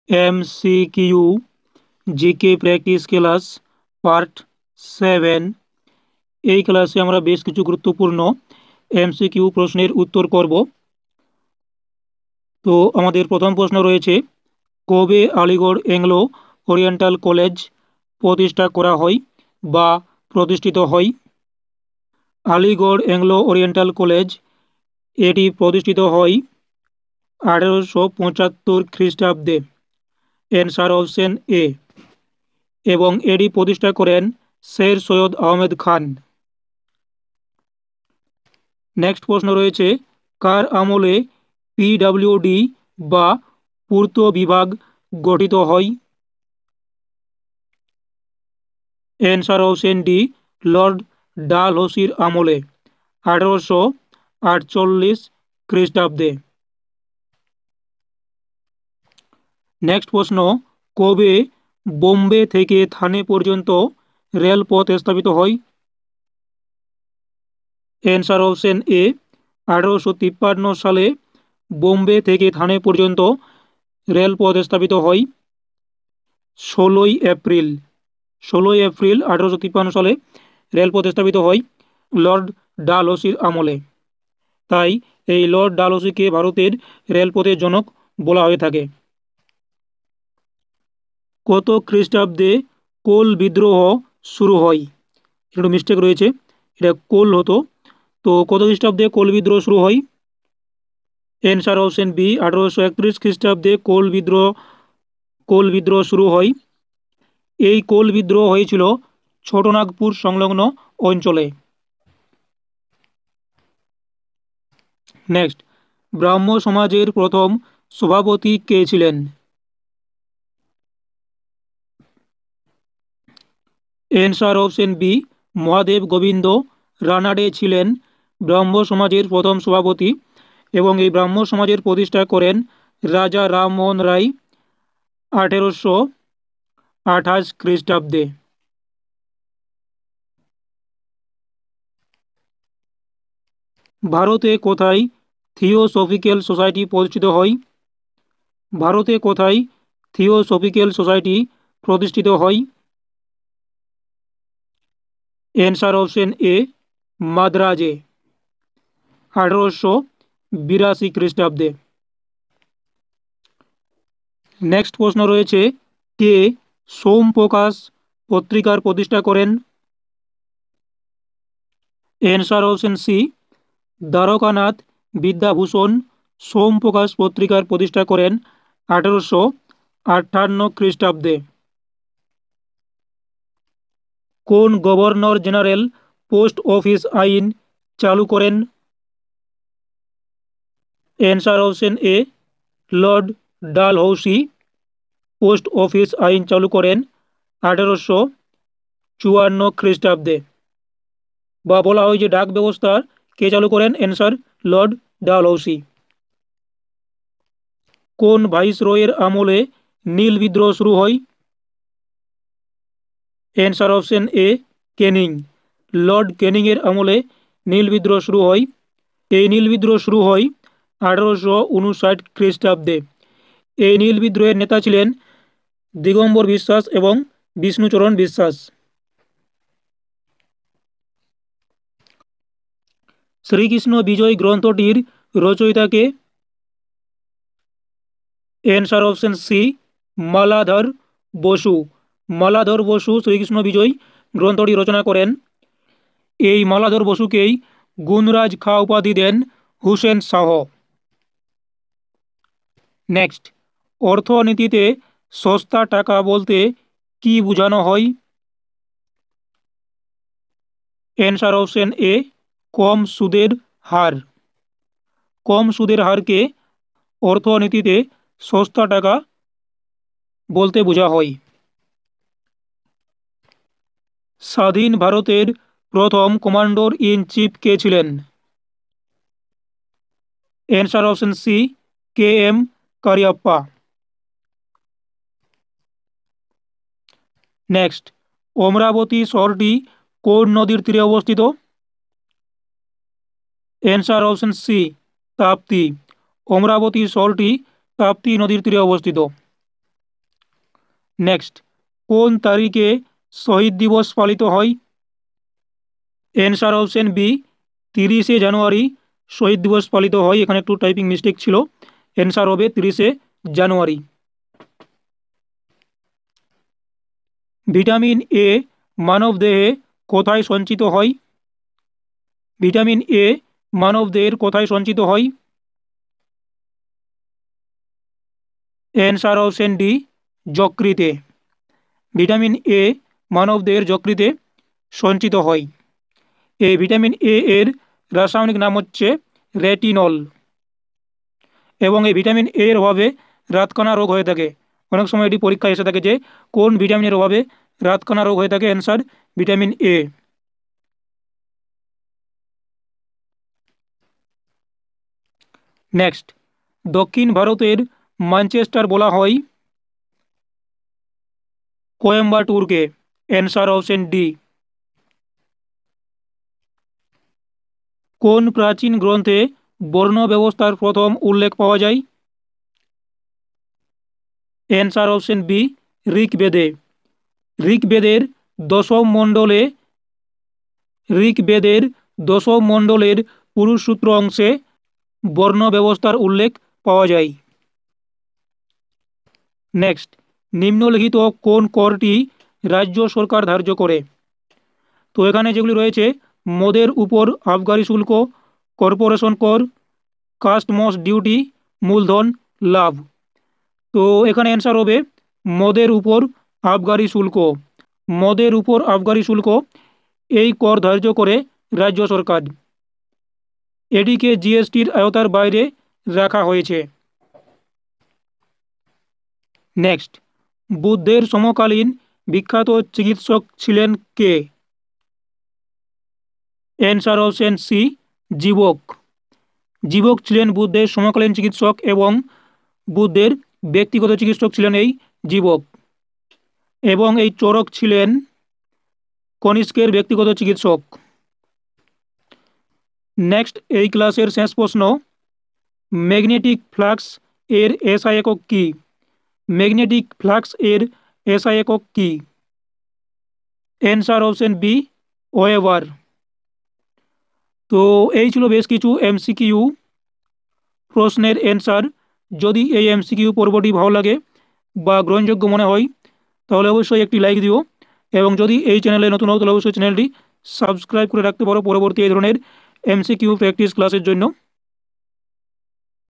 MCQ GK practice class part 7। এই ক্লাসে আমরা বেশ কিছু গুরুত্বপূর্ণ MCQ প্রশ্নের উত্তর করব। তো আমাদের প্রথম প্রশ্ন রয়েছে, কবে আলিগড় অ্যাংলো ওরিয়েন্টাল কলেজ প্রতিষ্ঠা করা হয় বা প্রতিষ্ঠিত হয়? আলিগড় অ্যাংলো ওরিয়েন্টাল কলেজ এটি প্রতিষ্ঠিত হয় 1875 খ্রিস্টাব্দে। Answer option A. এবং এটি প্রতিষ্ঠা করেন শের সৈয়দ আহমেদ খান। নেক্সট প্রশ্ন রয়েছে, কার আমলে পিডব্লিউডি বা পূর্ত বিভাগ গঠিত হয়? অ্যান্সার অপশন ডি, লর্ড ডালহৌসির আমলে 1848 খ্রিস্টাব্দে। নেক্সট প্রশ্ন, কবে বোম্বে থেকে থানে পর্যন্ত রেলপথ স্থাপিত হয়? অ্যান্সার অপশন এ, 1853 সালে বোম্বে থেকে থানে পর্যন্ত রেলপথ স্থাপিত হয়। 16 এপ্রিল 1853 সালে রেলপথ স্থাপিত হয় লর্ড ডালহৌসির আমলে। তাই এই লর্ড ডালহৌসিকে ভারতের রেলপথের জনক বলা হয়ে থাকে। কত খ্রিস্টাব্দে কোল বিদ্রোহ শুরু হয়? একটু মিস্টেক রয়েছে, এটা কোল হতো। তো কত খ্রিস্টাব্দে কোল বিদ্রোহ শুরু হয়? অ্যান্সার অপশন বি, 1831 খ্রিস্টাব্দে কোল বিদ্রোহ শুরু হয়। এই কোল বিদ্রোহ হয়েছিল ছোটনাগপুর সংলগ্ন অঞ্চলে। নেক্সট, ব্রাহ্ম সমাজের প্রথম সভাপতি কে ছিলেন? Answer option B, Mahadev Govind Ranade ছিলেন ব্রাহ্ম সমাজের প্রথম সভাপতি এবং এই ব্রাহ্ম সমাজের প্রতিষ্ঠা করেন রাজা রামমোহন রায় 1828 খ্রিস্টাব্দে। ভারতে কোথায় থিওসফিক্যাল সোসাইটি প্রতিষ্ঠিত হয়? ভারতে কোথায় থিওসফিক্যাল সোসাইটি প্রতিষ্ঠিত হয়? অ্যান্সার অপশন এ, মাদ্রাজে 1882 খ্রিস্টাব্দে। নেক্সট প্রশ্ন রয়েছে, কে সোমপ্রকাশ পত্রিকার প্রতিষ্ঠা করেন? Answer option C, Dwarkanath Vidyabhushan Somprakash পত্রিকার প্রতিষ্ঠা করেন 1858 খ্রিস্টাব্দে। কোন গভর্নর জেনারেল পোস্ট অফিস আইন চালু করেন? Answer option A, Lord Dalhousie post office আইন চালু করেন 1854 খ্রিস্টাব্দে। বা বলা হয় যে ডাক ব্যবস্থা কে চালু করেন? Answer Lord Dalhousie. কোন ভাইসরয়ের আমলে নীল বিদ্রোহ শুরু হয়? Answer option A, Canning Lord ক্যানিংয়ের আমলে নীল বিদ্রোহ শুরু হয়। এই নীল বিদ্রোহ শুরু হয় 1859 খ্রিস্টাব্দে। এই নীল বিদ্রোহের নেতা ছিলেন দিগম্বর বিশ্বাস এবং বিষ্ণুচরণ বিশ্বাস। শ্রীকৃষ্ণ বিজয় গ্রন্থটির রচয়িতাকে? Answer option C, Maladhar Basu. Maladhar Basu Srikrishna Vijay গ্রন্থটি রচনা করেন। এই মালাধর বসুকেই গুণরাজ খাঁ উপাধি দেন হুসেন শাহ। নেক্সট, অর্থনীতিতে সস্তা টাকা বলতে কি বোঝানো হয়? অ্যান্সার অপশন এ, কম সুদের হার। কম সুদের হারকে অর্থনীতিতে সস্তা টাকা বলতে বোঝা হয়। স্বাধীন ভারতের প্রথম কমান্ডার ইন চিফ কে ছিলেন? Answer option C, K M Cariappa. Next, Amravati শহরটি কোন নদীর তীরে অবস্থিত? Answer option C, Tapti. Amravati শহরটি তাপ্তি নদীর তীরে অবস্থিত। নেক্সট, কোন তারিখে শহীদ দিবস পালিত হয়? অ্যান্সার অপশন বি, 30শে জানুয়ারি শহীদ দিবস পালিত হয়। এখানে একটু টাইপিং মিস্টেক ছিল, অ্যান্সার হবে 30শে জানুয়ারি। ভিটামিন এ মানবদেহে কোথায় সঞ্চিত হয়? ভিটামিন এ মানবদেহের কোথায় সঞ্চিত হয়? অ্যান্সার অপশন ডি, যকৃতে। ভিটামিন এ মানবদেহের যকৃতে সঞ্চিত হয়। এই ভিটামিন এ এর রাসায়নিক নাম হচ্ছে রেটিনল, এবং এই ভিটামিন এ এর অভাবে রাতকানা রোগ হয়ে থাকে। অনেক সময় এটি পরীক্ষায় এসে থাকে যে কোন ভিটামিনের অভাবে রাতকানা রোগ হয়ে থাকে, অ্যান্সার ভিটামিন এ। নেক্সট, দক্ষিণ ভারতের ম্যানচেস্টার বলা হয় কোয়েম্বাটুরকে, অ্যান্সার অপশন ডি। কোন প্রাচীন গ্রন্থে বর্ণ ব্যবস্থার প্রথম উল্লেখ পাওয়া যায়? অ্যান্সার অপশন বি, ঋগ্বেদে। ঋগ্বেদের দশম মণ্ডলে ঋগ্বেদের দশম মণ্ডলের পুরুষ সূত্র অংশে বর্ণ ব্যবস্থার উল্লেখ পাওয়া যায়। নেক্সট, নিম্নলিখিত কোন করটি রাজ্য সরকার ধার্য করে? তো এখানে যেগুলি রয়েছে, মদের উপর আবগারি শুল্ক, কর্পোরেশন কর, কাস্টমস ডিউটি, মূলধন লাভ। তো এখানে অ্যান্সার হবে মদের উপর আবগারি শুল্ক। মদের উপর আবগারি শুল্ক এই কর ধার্য করে রাজ্য সরকার। এটিকে জিএসটির আওতার বাইরে রাখা হয়েছে। নেক্সট, বুদ্ধের সমকালীন বিখ্যাত চিকিৎসক ছিলেন কে? Answer option C, Jivaka. Jivaka ছিলেন বুদ্ধের সমকালীন চিকিৎসক, এবং বুদ্ধের ব্যক্তিগত চিকিৎসক ছিলেন এই জীবক, এবং এই চরক ছিলেন কনিষ্কের ব্যক্তিগত চিকিৎসক। নেক্সট, এই ক্লাসের শেষ প্রশ্ন, ম্যাগনেটিক ফ্লাক্স এর এসআই একক কি? ম্যাগনেটিক ফ্লাক্স এর এসআই একক কি? Answer option B, weber. তো এই ছিল বেশ কিছু এমসিকিউ প্রশ্নের অ্যান্সার। যদি এই এমসিকিউ পর্বটি ভালো লাগে বা গ্রহণযোগ্য মনে হয় তাহলে অবশ্যই একটি লাইক দিও, এবং যদি এই চ্যানেলে নতুন হও তাহলে অবশ্যই চ্যানেলটি সাবস্ক্রাইব করে রাখতে পারো পরবর্তী এই ধরনের এমসিকিউ প্র্যাকটিস ক্লাসের জন্য।